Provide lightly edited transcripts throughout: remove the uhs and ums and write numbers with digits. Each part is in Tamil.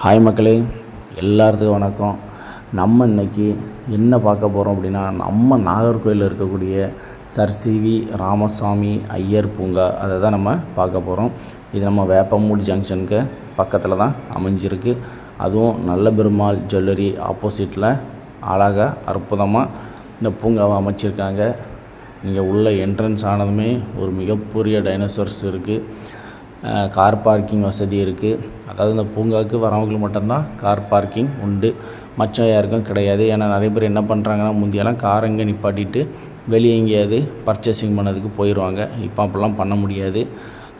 ஹாய் மக்களே, எல்லாத்துக்கும் வணக்கம். நம்ம இன்றைக்கி என்ன பார்க்க போகிறோம் அப்படின்னா, நம்ம நாகர்கோயிலில் இருக்கக்கூடிய சர் சி.வி. ராமசாமி ஐயர் பூங்கா அதை தான் நம்ம பார்க்க போகிறோம். இது நம்ம வேப்பமூடி ஜங்ஷனுக்கு பக்கத்தில் தான் அமைஞ்சிருக்கு. அதுவும் நல்ல பெருமாள் ஜுவல்லரி ஆப்போசிட்டில் அழகாக அற்புதமாக இந்த பூங்காவை அமைச்சிருக்காங்க. நீங்கள் உள்ள என்ட்ரன்ஸ் ஆனதுமே ஒரு மிகப்பெரிய டைனோசர்ஸ் இருக்குது. கார் பார்க்கிங் வசதி இருக்குது. அதாவது இந்த பூங்காவுக்கு வரவங்களுக்கு மட்டும்தான் கார் பார்க்கிங் உண்டு, மற்ற யாருக்கும் கிடையாது. ஏன்னா நிறைய பேர் என்ன பண்ணுறாங்கன்னா, முந்தியெல்லாம் கார் எங்கே நிப்பாட்டிட்டு வெளியே எங்கேயாவது பர்ச்சேசிங் பண்ணதுக்கு போயிடுவாங்க. இப்போ அப்படிலாம் பண்ண முடியாது.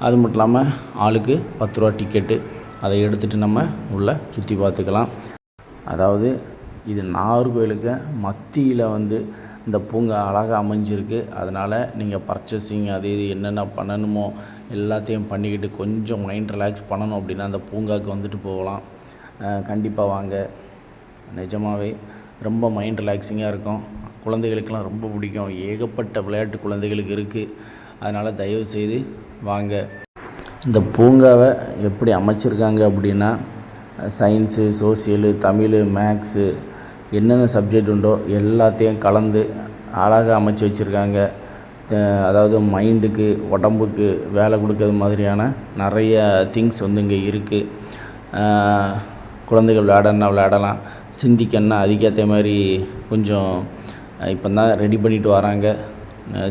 அது மட்டும் இல்லாமல் ஆளுக்கு 10 ரூபா டிக்கெட்டு, அதை எடுத்துகிட்டு நம்ம உள்ளே சுற்றி பார்த்துக்கலாம். அதாவது இது நாகர்கோயிலுக்கு மத்தியில் இந்த பூங்கா அழகாக அமைஞ்சிருக்கு. அதனால் நீங்கள் பர்ச்சேசிங் அது இது என்னென்ன பண்ணணுமோ எல்லாத்தையும் பண்ணிக்கிட்டு கொஞ்சம் மைண்ட் ரிலாக்ஸ் பண்ணணும் அப்படின்னா அந்த பூங்காவுக்கு போகலாம். கண்டிப்பாக வாங்க. நிஜமாகவே ரொம்ப மைண்ட் ரிலாக்ஸிங்காக இருக்கும். குழந்தைகளுக்கெல்லாம் ரொம்ப பிடிக்கும். ஏகப்பட்ட விளையாட்டு குழந்தைகளுக்கு இருக்குது. அதனால் தயவுசெய்து வாங்க. இந்த பூங்காவை எப்படி அமைச்சிருக்காங்க அப்படின்னா, சயின்ஸு, சோசியலு, தமிழ், மேக்ஸு என்னென்ன சப்ஜெக்ட் உண்டோ எல்லாத்தையும் கலந்து அழகாக அமைச்சு வச்சுருக்காங்க. அதாவது மைண்டுக்கு உடம்புக்கு வேலை கொடுக்கறது மாதிரியான நிறைய திங்ஸ் இங்கே இருக்குது. குழந்தைகள் விளையாடலாம், சிந்திக்கன்னா அதுக்கேற்ற மாதிரி கொஞ்சம் இப்போ தான் ரெடி பண்ணிட்டு வராங்க.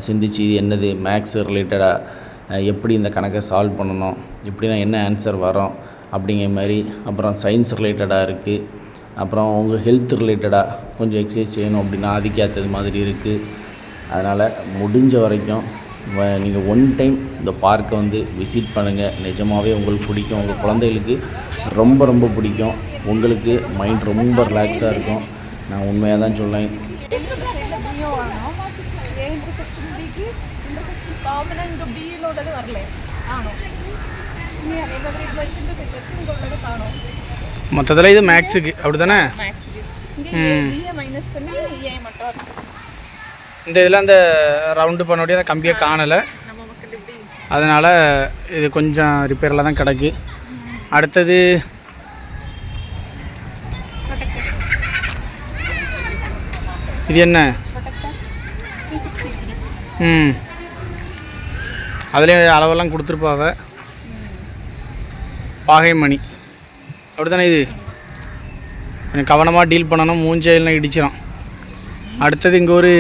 சிந்திச்சு இது என்னது மேக்ஸ் ரிலேட்டடாக எப்படி இந்த கணக்கை சால்வ் பண்ணணும், எப்படின்னா என்ன ஆன்சர் வரும் அப்படிங்கிற மாதிரி. அப்புறம் சயின்ஸ் ரிலேட்டடாக இருக்குது. அப்புறம் உங்கள் ஹெல்த் ரிலேட்டடாக கொஞ்சம் எக்ஸசைஸ் செய்யணும் அப்படின்னா அதுக்கேற்றது மாதிரி இருக்குது. அதனால் முடிஞ்ச வரைக்கும் நீங்கள் ஒன் டைம் இந்த பார்க்கை விசிட் பண்ணுங்கள். நிஜமாகவே உங்களுக்கு பிடிக்கும். உங்கள் குழந்தைகளுக்கு ரொம்ப ரொம்ப பிடிக்கும். உங்களுக்கு மைண்ட் ரொம்ப ரிலாக்ஸாக இருக்கும். நான் உண்மையாக தான் சொல்லேன். மொத்தத்தில் இது மேக்ஸுக்கு அப்படி தானே? இந்த இதில் அந்த ரவுண்டு பண்ணோடைய அந்த கம்பியை காணலை. அதனால் இது கொஞ்சம் ரிப்பேரில் தான் கிடக்கு. அடுத்தது இது என்ன? அதுலேயும் அளவெல்லாம் கொடுத்துருப்பாங்க. பாகைமணி அப்படி தானே? இது கொஞ்சம் கவனமாக டீல் பண்ணணும், மூஞ்செல்லாம் இடிச்சிடும். அடுத்தது இங்கே ஒரு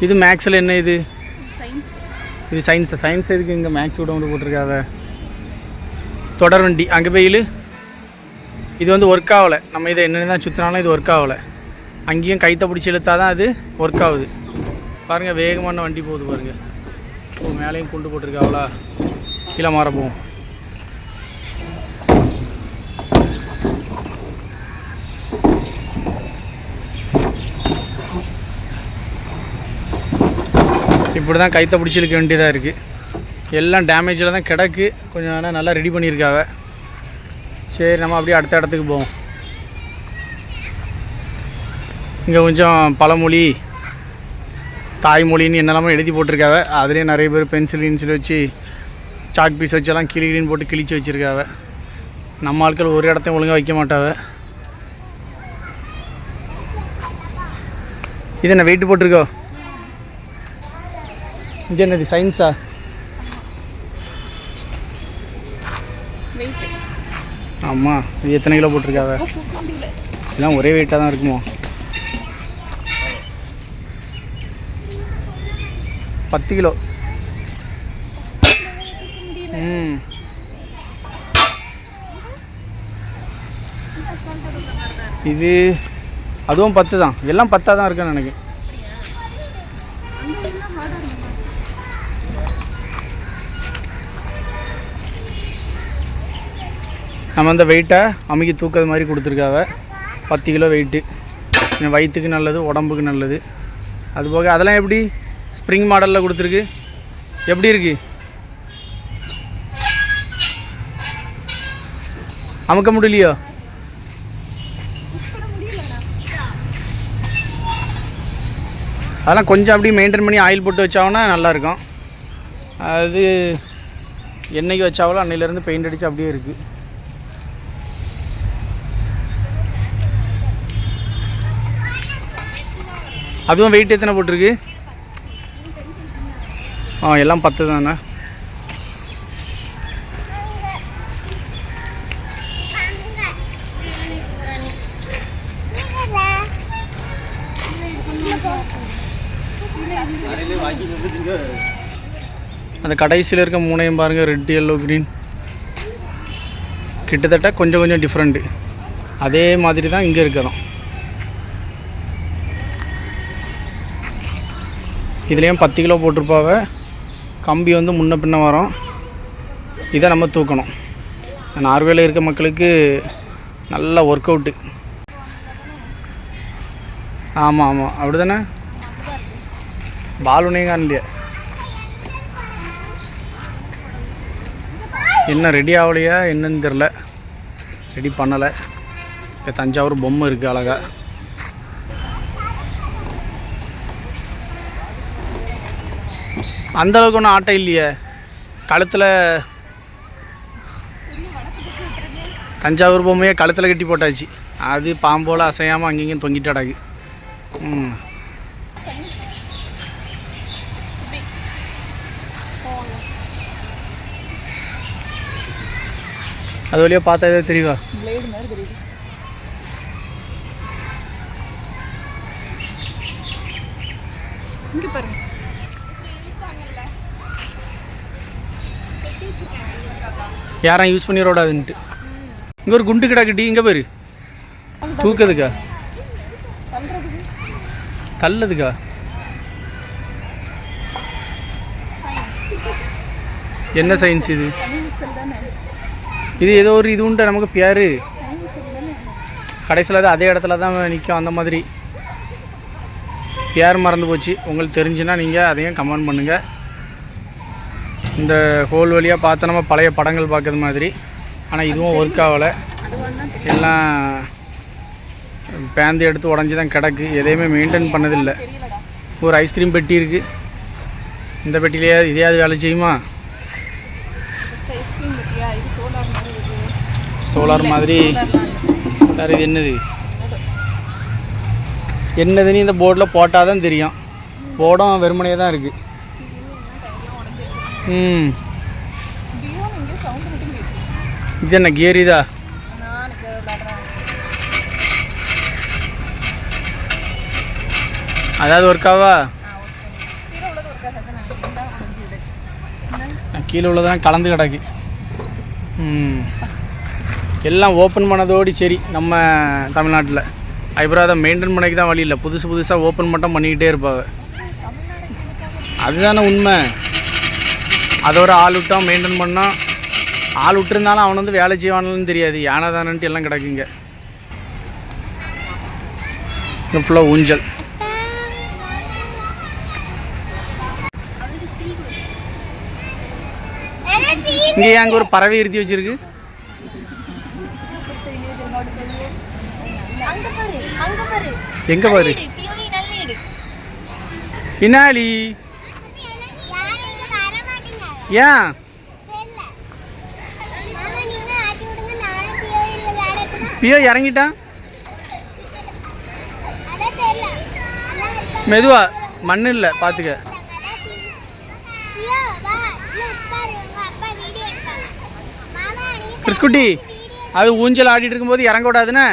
இது மேக்ஸில் என்ன? இது சயின்ஸ் எதுக்கு இங்கே மேக்ஸ் கூட போட்டிருக்காங்க? தொடர் வண்டி அங்கே போயில் இது ஒர்க் ஆகலை. நம்ம இதை என்னென்ன தான் சுற்றினாலும் இது ஒர்க் ஆகலை. அங்கேயும் கைத்தை பிடிச்சி இழுத்தால் தான் அது ஒர்க் ஆகுது. பாருங்கள், வேகமான வண்டி போகுது பாருங்கள். மேலேயும் கொண்டு போட்டிருக்காவளா? கீழே மாற போவோம். இப்படி தான் கைத்தை பிடிச்சி இழுக்க வேண்டியதாக இருக்குது. எல்லாம் டேமேஜில் தான் கிடக்கு. கொஞ்சம் வேணால் நல்லா ரெடி பண்ணியிருக்காங்க. சரி, நம்ம அப்படியே அடுத்த இடத்துக்கு போவோம். இங்கே கொஞ்சம் பழமொழி, தாய்மொழின்னு என்னெல்லாமோ எழுதி போட்டிருக்காங்க. அதுலேயே நிறைய பேர் பென்சில் வச்சு சாக் பீஸ் வச்செல்லாம் கிளின்னு போட்டு கிழிச்சு வச்சுருக்காங்க. நம்ம ஆட்கள் ஒரு இடத்தையும் ஒழுங்காக வைக்க மாட்டாங்க. இது என்ன வெயிட்டு போட்டிருக்கோ? இது என்னது, சயின்ஸா? ஆமாம். இது எத்தனை கிலோ போட்டிருக்காவ? இதெல்லாம் ஒரே வெயிட்டாக தான் இருக்குமோ? 10 கிலோ. இது அதுவும் 10 தான். எல்லாம் 10 தான் இருக்குன்னு நினைக்கிறேன். நம்ம அந்த வெயிட்டை அமுக்கி தூக்கிறது மாதிரி கொடுத்துருக்காவ. 10 கிலோ வெயிட்டு. வயிற்றுக்கு நல்லது, உடம்புக்கு நல்லது. அதுபோக அதெல்லாம் எப்படி ஸ்ப்ரிங் மாடலில் கொடுத்துருக்கு? எப்படி இருக்குது? அமுக்க முடியலையோ? அதெல்லாம் கொஞ்சம் அப்படியே மெயின்டைன் பண்ணி ஆயில் போட்டு வச்சாங்கன்னா நல்லாயிருக்கும். அது என்றைக்கு வச்சாவளோ அன்னையிலேருந்து பெயிண்ட் அடித்து அப்படியே இருக்குது. அதுவும் வெயிட் எத்தனை போட்டிருக்கு? எல்லாம் 10 தானே. அந்த கடைசியில் இருக்க மூணையும் பாருங்கள், ரெட் எல்லோ க்ரீன். கிட்டத்தட்ட கொஞ்சம் கொஞ்சம் டிஃப்ரெண்ட்டு. அதே மாதிரி தான் இங்கே இருக்கிறோம். இதுலேயும் 10 கிலோ போட்டிருப்பாவ. கம்பி வந்து முன்ன பின்ன வரும். இதை நம்ம தூக்கணும். நார்வேல இருக்க மக்களுக்கு நல்ல ஒர்க் அவுட்டு. ஆமாம் ஆமாம், அப்படி தானே. பாலுனையும் காணலையே. என்ன ரெடி ஆகலையா என்னன்னு தெரில. ரெடி பண்ணலை. இப்போ தஞ்சாவூர் பொம்மை இருக்குது அழகா. அந்தளவுக்கு ஒன்றும் ஆட்டம் இல்லையே. கழுத்தில் தஞ்சாவூர் பொம்மையை கழுத்தில் கட்டி போட்டாச்சு. அது பாம்போல் அசையாமல் அங்கேயும் தொங்கிட்டு அடகு. அது வழியாக பார்த்தா எதாவது தெரியுவா? யாரும் யூஸ் பண்ணிடக்கூடாதுன்ட்டு. இங்கே ஒரு குண்டு கிடக்குட்டி. இங்கே பேர் தூக்குறதுக்கா தள்ளதுக்கா? என்ன சயின்ஸ் இது? இது ஏதோ ஒரு இது உண்டு நமக்கு பேர். கடைசியில் அது அதே இடத்துல தான் நிற்கும். அந்த மாதிரி பேர் மறந்து போச்சு. உங்களுக்கு தெரிஞ்சுன்னா நீங்கள் அதையும் கமெண்ட் பண்ணுங்கள். இந்த ஹோல் வழியாக பார்த்து நம்ம பழைய படங்கள் பார்க்குறது மாதிரி. ஆனால் இதுவும் ஒர்க் ஆகலை. எல்லாம் பேந்து எடுத்து உடஞ்சி தான் கிடக்கு. எதையுமே மெயின்டைன் பண்ணதில்லை. ஒரு ஐஸ்கிரீம் பெட்டி இருக்குது. இந்த பெட்டிலேயே இதையாவது வேலை செய்யுமா? சோலார் மாதிரி. வேறு இது என்னது என்னதுன்னு இந்த போர்டில் போட்டால் தான் தெரியும். போர்டும் வெறுமனையே தான் இருக்குது. இது என்ன கியர்? இதா அதாவது ஒர்க்காவா? கீழே உள்ளதான் கலந்து கிடக்கு. எல்லாம் ஓப்பன் பண்ணதோடு சரி. நம்ம தமிழ்நாட்டில் அதுக்கப்புறம் அதை மெயின்டைன் பண்ணிக்கு தான் வழி இல்லை. புதுசாக ஓப்பன் மட்டும் பண்ணிக்கிட்டே இருப்பாங்க. அதுதானே உண்மை. அதை ஒரு ஆள் விட்டோம் மெயின்டைன் பண்ணோம். ஆள் விட்டுருந்தாலும் அவன் வந்து வேலை செய்வானு தெரியாது. யானை தானன்ட்டு எல்லாம் கிடக்குங்க. இங்கே ஃபுல்லாக ஊஞ்சல். இங்கே அங்கே ஒரு பறவை இருத்தி வச்சிருக்கு. எங்க பாரு பின்னாடி. ஏன் பியோ இறங்கிட்டான்? மெதுவா, மண்ணு இல்லை பார்த்துக்க. கிறிஸ்குட்டி, அது ஊஞ்சல் ஆடிட்டு இருக்கும்போது இறங்க விடாதுன்னு.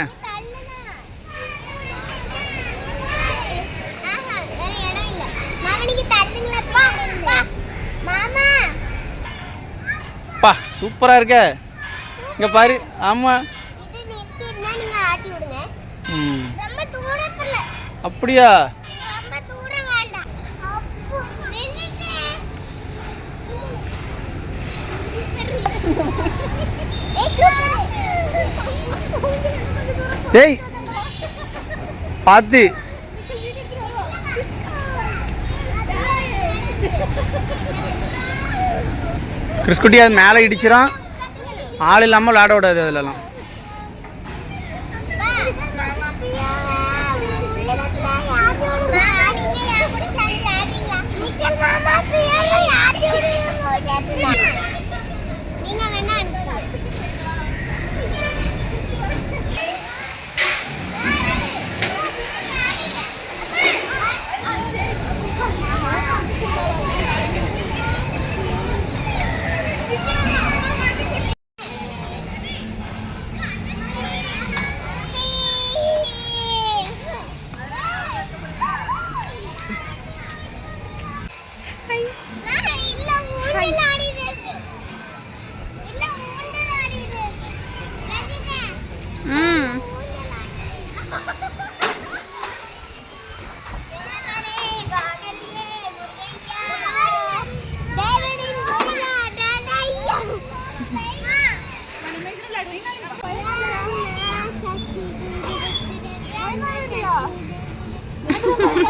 பா சூப்பராக இருக்க. இங்கே பாரு. ஆமாம். அப்படியா? டேய் பார்த்து. கிறிஸ்குட்டி அது மேலே இடிச்சிடும். ஆள் இல்லாமல் விளையாட விடாது அதிலலாம்.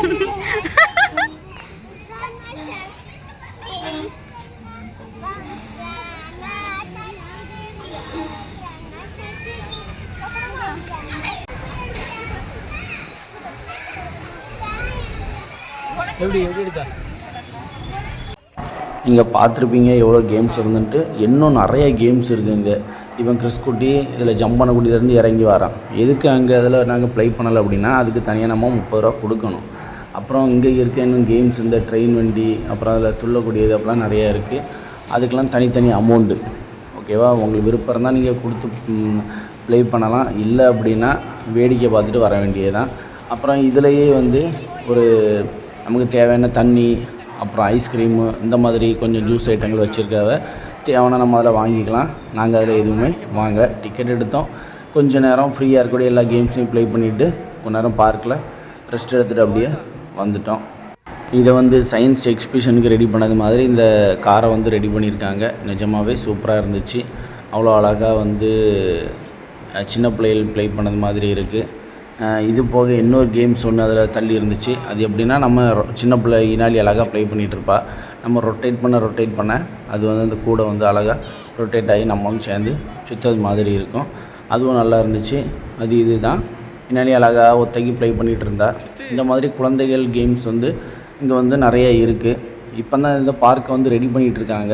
எப்படி இருக்கா? நீங்கள் பார்த்துருப்பீங்க எவ்வளோ கேம்ஸ் இருந்துன்ட்டு. இன்னும் நிறைய கேம்ஸ் இருக்குது இங்கே. இவன் கிறிஸ்குட்டி இதில் ஜம்ப் பண்ணக்கூடியிலேருந்து இறங்கி வரான். எதுக்கு அங்கே அதில் நாங்கள் ப்ளே பண்ணலை அப்படின்னா அதுக்கு தனியாக நம்ம 30 ரூபா கொடுக்கணும். அப்புறம் இங்கே இருக்க இன்னும் கேம்ஸ் இந்த ட்ரெயின் வண்டி, அப்புறம் அதில் துள்ளக்கூடியது அப்படிலாம் நிறையா இருக்குது. அதுக்கெல்லாம் தனித்தனி அமௌண்ட்டு. ஓகேவா? உங்களுக்கு விருப்பம் இருந்தால் நீங்கள் கொடுத்து ப்ளே பண்ணலாம். இல்லை அப்படின்னா வேடிக்கை பார்த்துட்டு வர வேண்டியது தான். அப்புறம் இதிலையே வந்து ஒரு நமக்கு தேவையான தண்ணி, அப்புறம் ஐஸ்கிரீமு, இந்த மாதிரி கொஞ்சம் ஜூஸ் ஐட்டங்கள் வச்சுருக்காவ. தேவைன்னா நம்ம அதில் வாங்கிக்கலாம். நாங்கள் அதில் எதுவுமே டிக்கெட் எடுத்தோம். கொஞ்சம் நேரம் ஃப்ரீயாக இருக்கக்கூடிய எல்லா கேம்ஸையும் ப்ளே பண்ணிவிட்டு கொஞ்ச நேரம் பார்க்கில் ரெஸ்ட் எடுத்துகிட்டு அப்படியே வந்துட்டோம். இதை வந்து சயின்ஸ் எக்ஸிபிஷனுக்கு ரெடி பண்ணது மாதிரி இந்த காரை வந்து ரெடி பண்ணியிருக்காங்க. நிஜமாகவே சூப்பராக இருந்துச்சு. அவ்வளோ அழகாக வந்து சின்ன பிள்ளைகள் ப்ளே பண்ணது மாதிரி இருக்குது. இது போக இன்னொரு கேம்ஸ் ஒன்று அதில் தள்ளி இருந்துச்சு. அது எப்படின்னா நம்ம சின்ன பிள்ளை இனாலி அழகாக ப்ளே பண்ணிகிட்ருப்பா. நம்ம ரொட்டேட் பண்ண அது வந்து அந்த கூட வந்து அழகாக ரொட்டேட் ஆகி நம்மளும் சேர்ந்து சுற்றது மாதிரி இருக்கும். அதுவும் நல்லா இருந்துச்சு. இது தான் இனாலி அழகாக ஒத்தைக்கு ப்ளே பண்ணிகிட்டு இருந்தா. இந்த மாதிரி குழந்தைகள் கேம்ஸ் வந்து இங்கே வந்து நிறைய இருக்குது. இப்போ தான் இந்த பார்க்கை வந்து ரெடி பண்ணிகிட்ருக்காங்க.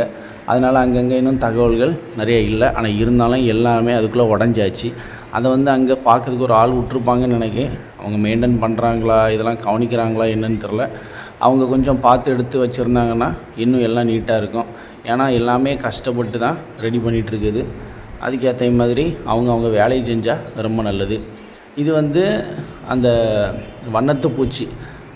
அதனால் அங்கங்கே இன்னும் தகவல்கள் நிறைய இல்லை. ஆனால் இருந்தாலும் எல்லாமே அதுக்குள்ளே உடஞ்சாச்சு. அதை வந்து அங்கே பார்க்கறதுக்கு ஒரு ஆள் விட்ருப்பாங்கன்னு நினைக்கிறேன். அவங்க மெயின்டைன் பண்ணுறாங்களா, இதெல்லாம் கவனிக்கிறாங்களா என்னன்னு தெரில. அவங்க கொஞ்சம் பார்த்து எடுத்து வச்சுருந்தாங்கன்னா இன்னும் எல்லாம் நீட்டாக இருக்கும். ஏன்னா எல்லாமே கஷ்டப்பட்டு தான் ரெடி பண்ணிகிட்ருக்குது. அதுக்கேற்ற மாதிரி அவங்க வேலையை செஞ்சால் ரொம்ப நல்லது. இது வந்து அந்த வண்ணத்து பூச்சி,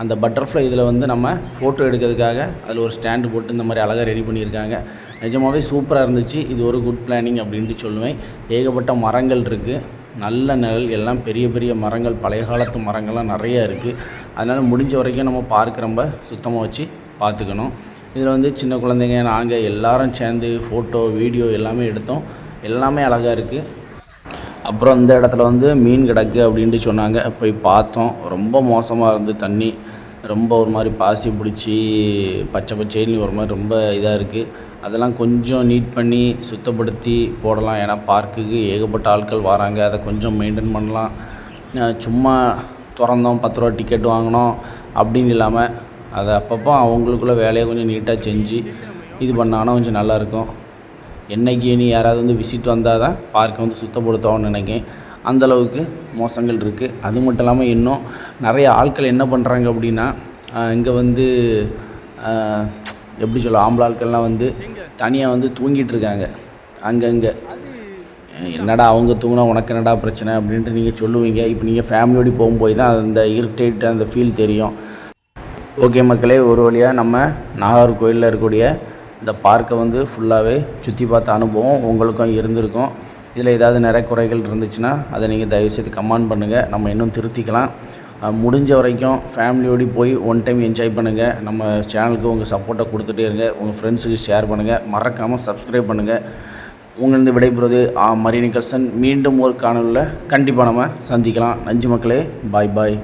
அந்த பட்டர்ஃப்ளை இதில் வந்து நம்ம ஃபோட்டோ எடுக்கிறதுக்காக அதில் ஒரு ஸ்டாண்டு போட்டு இந்த மாதிரி அழகாக ரெடி பண்ணியிருக்காங்க. நிஜமாகவே சூப்பராக இருந்துச்சு. இது ஒரு குட் பிளானிங் அப்படின்ட்டு சொல்லுவேன். ஏகப்பட்ட மரங்கள் இருக்குது. நல்ல நிழல், எல்லாம் பெரிய பெரிய மரங்கள், பழைய காலத்து மரங்கள்லாம் நிறையா இருக்குது. அதனால் முடிஞ்ச வரைக்கும் நம்ம பார்க்க ரொம்ப சுத்தமாக வச்சு பார்த்துக்கணும். இதில் வந்து சின்ன குழந்தைங்க நாங்கள் எல்லோரும் சேர்ந்து ஃபோட்டோ வீடியோ எல்லாமே எடுத்தோம். எல்லாமே அழகாக இருக்குது. அப்புறம் இந்த இடத்துல வந்து மீன் கிடக்கு அப்படின்ட்டு சொன்னாங்க. போய் பார்த்தோம். ரொம்ப மோசமாக இருந்து தண்ணி ரொம்ப ஒரு மாதிரி பாசி பிடிச்சி பச்சை பச்சைன்னு ஒரு மாதிரி ரொம்ப இதாக இருக்குது. அதெல்லாம் கொஞ்சம் நீட் பண்ணி சுத்தப்படுத்தி போடலாம். ஏன்னா பார்க்குக்கு ஏகப்பட்ட ஆட்கள் வராங்க. அதை கொஞ்சம் மெயின்டைன் பண்ணலாம். சும்மா திறந்தோம் 10 ரூபா டிக்கெட் வாங்கினோம் அப்படின்னு இல்லாமல் அதை அப்பப்போ அவங்களுக்குள்ள வேலையை கொஞ்சம் நீட்டாக செஞ்சு இது பண்ணாங்கன்னா கொஞ்சம் நல்லாயிருக்கும். என்னைக்கு இனி யாராவது வந்து விசிட் வந்தால் தான் பார்க்கை வந்து சுத்தப்படுத்துவோம்னு நினைக்கிறேன். அந்தளவுக்கு மோசங்கள் இருக்குது. அது மட்டும் இல்லாமல் இன்னும் நிறைய ஆட்கள் என்ன பண்ணுறாங்க அப்படின்னா இங்கே வந்து எப்படி சொல்ல, ஆம்பளை ஆட்கள்லாம் வந்து தனியாக வந்து தூங்கிட்டு இருக்காங்க அங்கங்கே. என்னடா அவங்க தூங்கினா உனக்கு என்னடா பிரச்சனை அப்படின்ட்டு நீங்கள் சொல்லுவீங்க. இப்போ நீங்கள் ஃபேமிலியோடு போகும்போது தான் அந்த இரிட்டேட் அந்த ஃபீல் தெரியும். ஓகே மக்களே, ஒரு வழியாக நம்ம நாகர்கோயிலில் இருக்கக்கூடிய இந்த பார்க்கை வந்து ஃபுல்லாகவே சுற்றி பார்த்த அனுபவம் உங்களுக்கும் இருந்திருக்கும். இதில் ஏதாவது நிறைய குறைகள் இருந்துச்சுன்னா அதை நீங்கள் தயவுசெய்து கமெண்ட் பண்ணுங்கள். நம்ம இன்னும் திருத்திக்கலாம். முடிஞ்ச வரைக்கும் ஃபேமிலியோடு போய் ஒன் டைம் என்ஜாய் பண்ணுங்கள். நம்ம சேனலுக்கு உங்கள் சப்போர்ட்டை கொடுத்துட்டே இருங்க. உங்கள் ஃப்ரெண்ட்ஸுக்கு ஷேர் பண்ணுங்கள். மறக்காமல் சப்ஸ்கிரைப் பண்ணுங்கள். உங்களிருந்து விடைபெறுவது மரியனி கல்சன். மீண்டும் ஒரு காணொலியில் கண்டிப்பாக நம்ம சந்திக்கலாம். நன்றி மக்களே. பாய் பாய்.